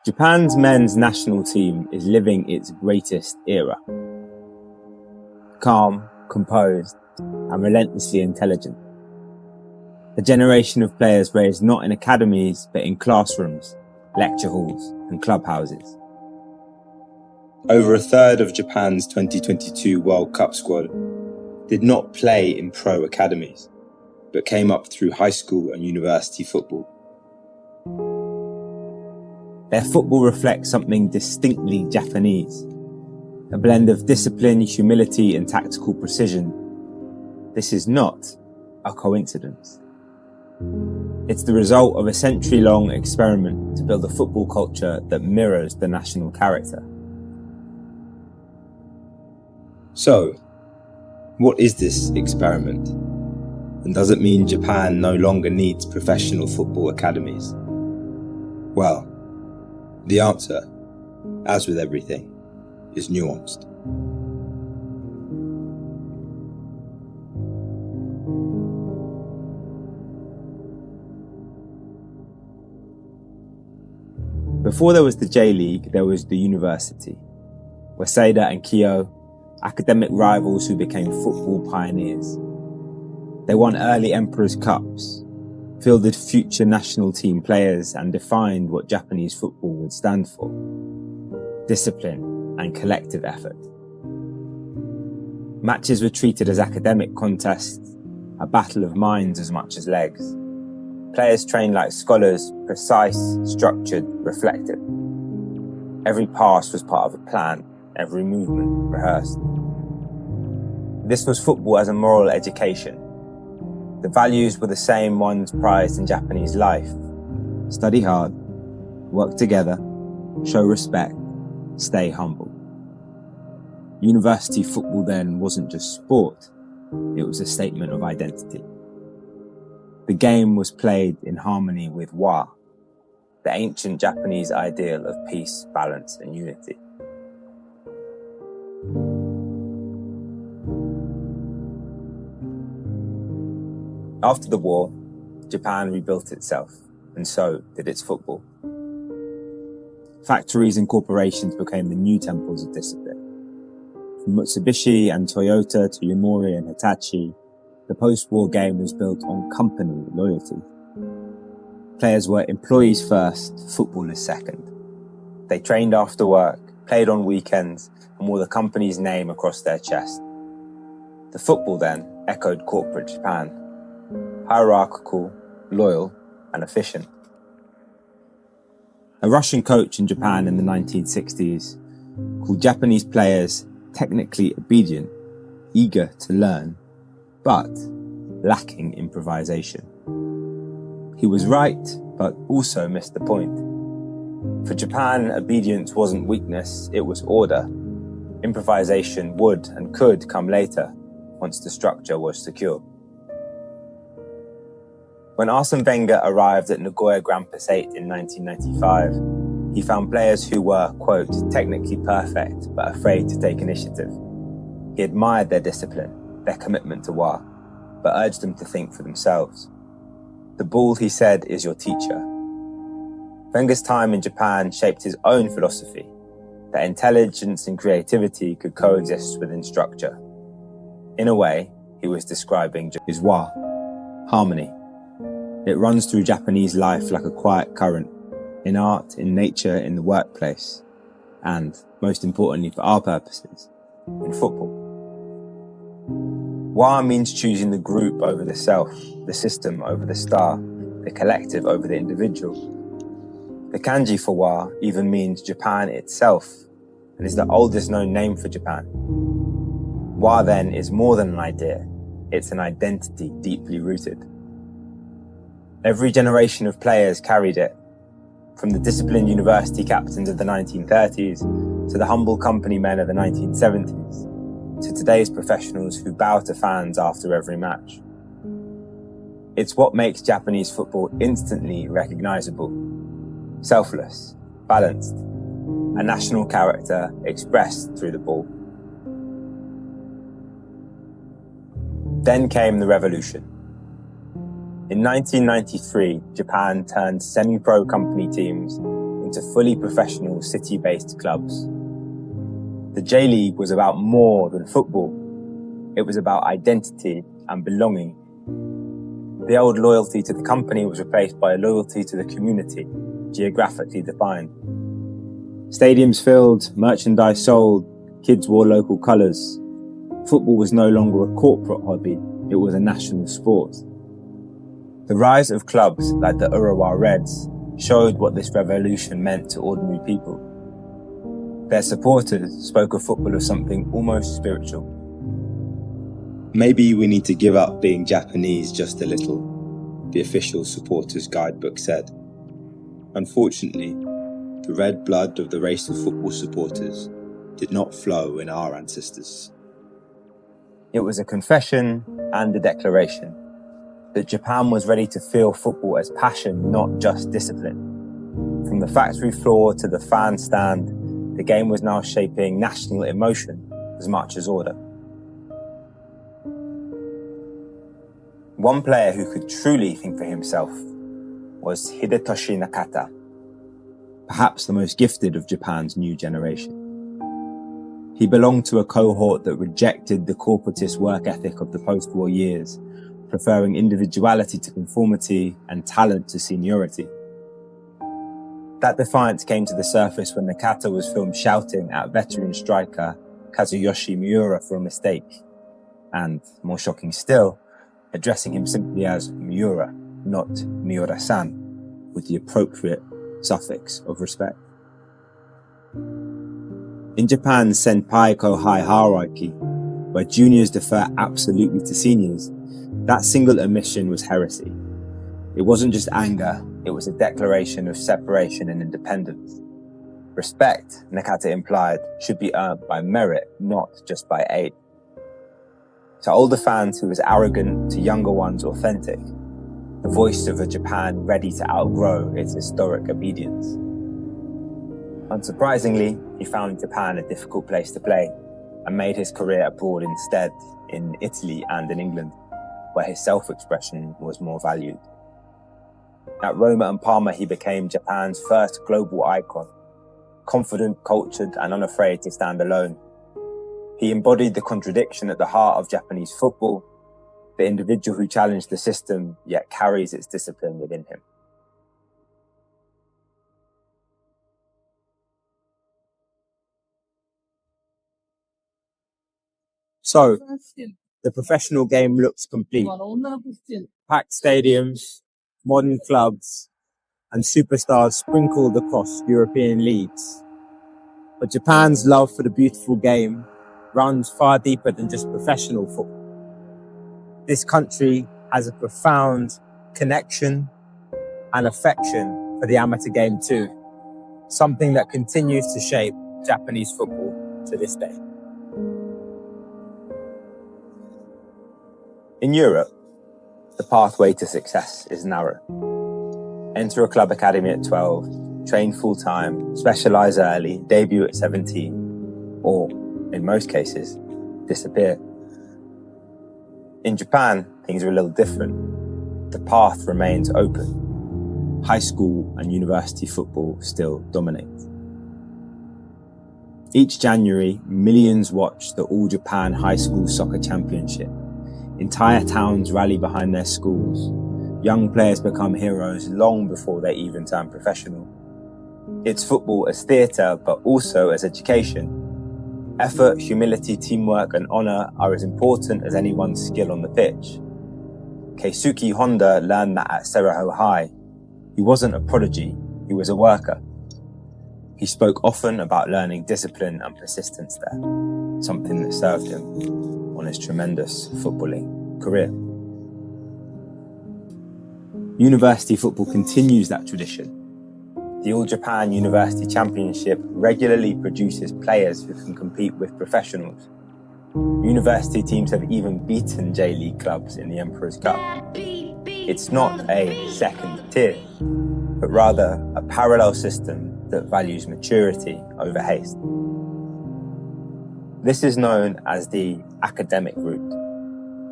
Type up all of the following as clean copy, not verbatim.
Japan's men's national team is living its greatest era. Calm, composed, and relentlessly intelligent. A generation of players raised not in academies, but in classrooms, lecture halls, and clubhouses. Over a third of Japan's 2022 World Cup squad did not play in pro academies, but came up through high school and university football. Their football reflects something distinctly Japanese, a blend of discipline, humility, and tactical precision. This is not a coincidence. It's the result of a century-long experiment to build a football culture that mirrors the national character. So, what is this experiment? And does it mean Japan no longer needs professional football academies? Well, the answer, as with everything, is nuanced. Before there was the J League, there was the university. Waseda and Kyo, academic rivals who became football pioneers. They won early Emperor's Cups, fielded future national team players, and defined what Japanese football would stand for: discipline and collective effort. Matches were treated as academic contests, a battle of minds as much as legs. Players trained like scholars, precise, structured, reflective. Every pass was part of a plan, every movement rehearsed. This was football as a moral education. The values were the same ones prized in Japanese life: study hard, work together, show respect, stay humble. University football then wasn't just sport, it was a statement of identity. The game was played in harmony with wa, the ancient Japanese ideal of peace, balance, and unity. After the war, Japan rebuilt itself, and so did its football. Factories and corporations became the new temples of discipline. From Mitsubishi and Toyota to Yomiuri and Hitachi, the post-war game was built on company loyalty. Players were employees first, footballers second. They trained after work, played on weekends, and wore the company's name across their chest. The football then echoed corporate Japan: hierarchical, loyal, and efficient. A Russian coach in Japan in the 1960s called Japanese players technically obedient, eager to learn, but lacking improvisation. He was right, but also missed the point. For Japan, obedience wasn't weakness, it was order. Improvisation would and could come later, once the structure was secure. When Arsene Wenger arrived at Nagoya Grampus 8 in 1995, he found players who were, quote, technically perfect, but afraid to take initiative. He admired their discipline, their commitment to wa, but urged them to think for themselves. The ball, he said, is your teacher. Wenger's time in Japan shaped his own philosophy, that intelligence and creativity could coexist within structure. In a way, he was describing his wa, harmony. It runs through Japanese life like a quiet current, in art, in nature, in the workplace, and, most importantly for our purposes, in football. Wa means choosing the group over the self, the system over the star, the collective over the individual. The kanji for wa even means Japan itself, and is the oldest known name for Japan. Wa then is more than an idea, it's an identity deeply rooted. Every generation of players carried it, from the disciplined university captains of the 1930s to the humble company men of the 1970s, to today's professionals who bow to fans after every match. It's what makes Japanese football instantly recognizable: selfless, balanced, a national character expressed through the ball. Then came the revolution. In 1993, Japan turned semi-pro company teams into fully professional city-based clubs. The J League was about more than football. It was about identity and belonging. The old loyalty to the company was replaced by a loyalty to the community, geographically defined. Stadiums filled, merchandise sold, kids wore local colours. Football was no longer a corporate hobby, it was a national sport. The rise of clubs like the Urawa Reds showed what this revolution meant to ordinary people. Their supporters spoke of football as something almost spiritual. Maybe we need to give up being Japanese just a little, the official supporters guidebook said. Unfortunately, the red blood of the race of football supporters did not flow in our ancestors. It was a confession and a declaration that Japan was ready to feel football as passion, not just discipline. From the factory floor to the fan stand, the game was now shaping national emotion as much as order. One player who could truly think for himself was Hidetoshi Nakata, perhaps the most gifted of Japan's new generation. He belonged to a cohort that rejected the corporatist work ethic of the post-war years, preferring individuality to conformity and talent to seniority. That defiance came to the surface when Nakata was filmed shouting at veteran striker Kazuyoshi Miura for a mistake, and, more shocking still, addressing him simply as Miura, not Miura-san, with the appropriate suffix of respect. In Japan's Senpai Kohai hierarchy, where juniors defer absolutely to seniors, that single omission was heresy. It wasn't just anger, it was a declaration of separation and independence. Respect, Nakata implied, should be earned by merit, not just by age. To older fans, he was arrogant, to younger ones, authentic. The voice of a Japan ready to outgrow its historic obedience. Unsurprisingly, he found Japan a difficult place to play and made his career abroad instead, in Italy and in England, where his self-expression was more valued. At Roma and Parma, he became Japan's first global icon, confident, cultured, and unafraid to stand alone. He embodied the contradiction at the heart of Japanese football, the individual who challenged the system yet carries its discipline within him. So, the professional game looks complete. Packed stadiums, modern clubs, and superstars sprinkled across European leagues. But Japan's love for the beautiful game runs far deeper than just professional football. This country has a profound connection and affection for the amateur game too, something that continues to shape Japanese football to this day. In Europe, the pathway to success is narrow. Enter a club academy at 12, train full-time, specialize early, debut at 17, or, in most cases, disappear. In Japan, things are a little different. The path remains open. High school and university football still dominate. Each January, millions watch the All Japan High School Soccer Championship. Entire towns rally behind their schools. Young players become heroes long before they even turn professional. It's football as theatre, but also as education. Effort, humility, teamwork, and honor are as important as anyone's skill on the pitch. Keisuke Honda learned that at Seraho High. He wasn't a prodigy, he was a worker. He spoke often about learning discipline and persistence there, something that served him on his tremendous footballing career. University football continues that tradition. The All Japan University Championship regularly produces players who can compete with professionals. University teams have even beaten J League clubs in the Emperor's Cup. It's not a second tier, but rather a parallel system that values maturity over haste. This is known as the academic route,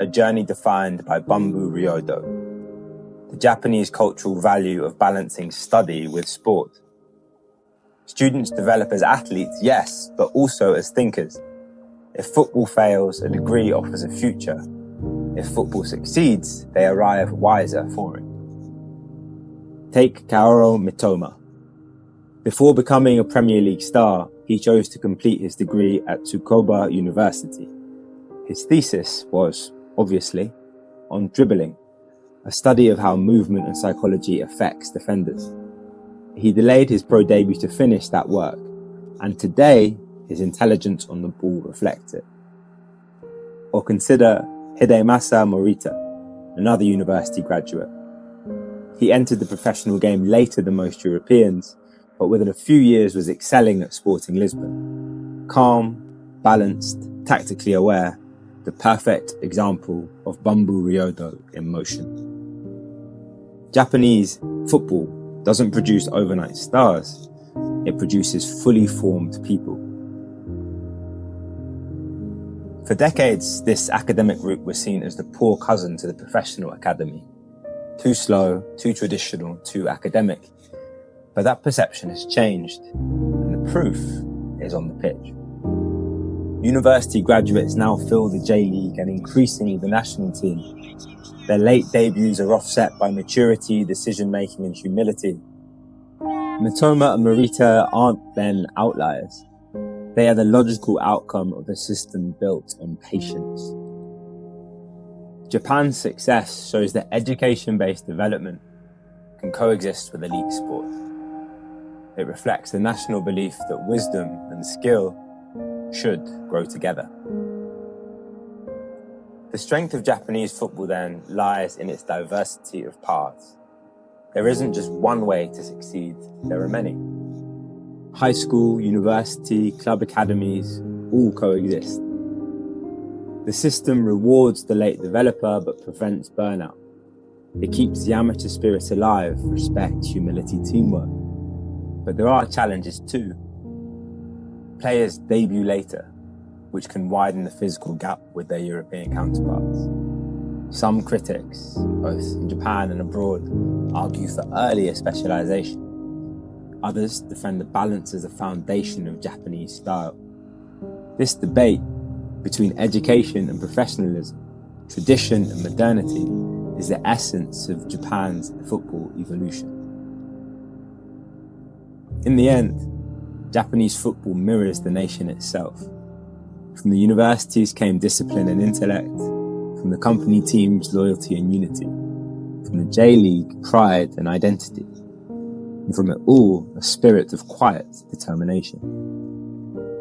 a journey defined by Bambu Ryodo, the Japanese cultural value of balancing study with sport. Students develop as athletes, yes, but also as thinkers. If football fails, a degree offers a future. If football succeeds, they arrive wiser for it. Take Kaoru Mitoma. Before becoming a Premier League star, he chose to complete his degree at Tsukuba University. His thesis was, obviously, on dribbling, a study of how movement and psychology affects defenders. He delayed his pro debut to finish that work, and today his intelligence on the ball reflects it. Or consider Hidemasa Morita, another university graduate. He entered the professional game later than most Europeans, but within a few years was excelling at Sporting Lisbon. Calm, balanced, tactically aware, the perfect example of Bumbu Ryodo in motion. Japanese football doesn't produce overnight stars, it produces fully formed people. For decades, this academic route was seen as the poor cousin to the professional academy. Too slow, too traditional, too academic. But that perception has changed, and the proof is on the pitch. University graduates now fill the J League and increasingly the national team. Their late debuts are offset by maturity, decision-making and humility. Mitoma and Morita aren't then outliers. They are the logical outcome of a system built on patience. Japan's success shows that education-based development can coexist with elite sport. It reflects the national belief that wisdom and skill should grow together. The strength of Japanese football then lies in its diversity of paths. There isn't just one way to succeed, there are many. High school, university, club academies all coexist. The system rewards the late developer but prevents burnout. It keeps the amateur spirit alive, respect, humility, teamwork. But there are challenges too. Players debut later, which can widen the physical gap with their European counterparts. Some critics, both in Japan and abroad, argue for earlier specialization. Others defend the balance as a foundation of Japanese style. This debate between education and professionalism, tradition and modernity, is the essence of Japan's football evolution. In the end, Japanese football mirrors the nation itself. From the universities came discipline and intellect, from the company teams, loyalty and unity, from the J League, pride and identity, and from it all, a spirit of quiet determination.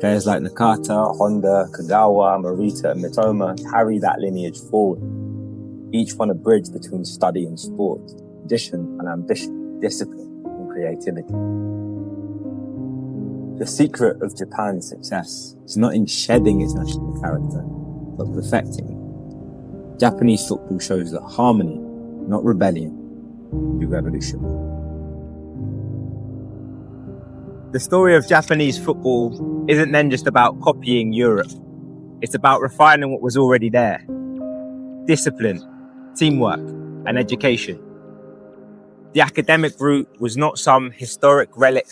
Players like Nakata, Honda, Kagawa, Morita and Mitoma carry that lineage forward, each one a bridge between study and sport, tradition and ambition, discipline and creativity. The secret of Japan's success is not in shedding its national character, but perfecting it. Japanese football shows that harmony, not rebellion, be revolution. The story of Japanese football isn't then just about copying Europe. It's about refining what was already there. Discipline, teamwork, and education. The academic route was not some historic relic.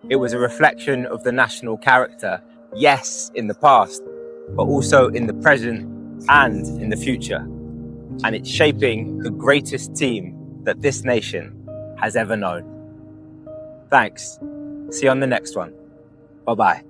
It was a reflection of the national character, yes, in the past, but also in the present and in the future. And it's shaping the greatest team that this nation has ever known. Thanks. See you on the next one. Bye-bye.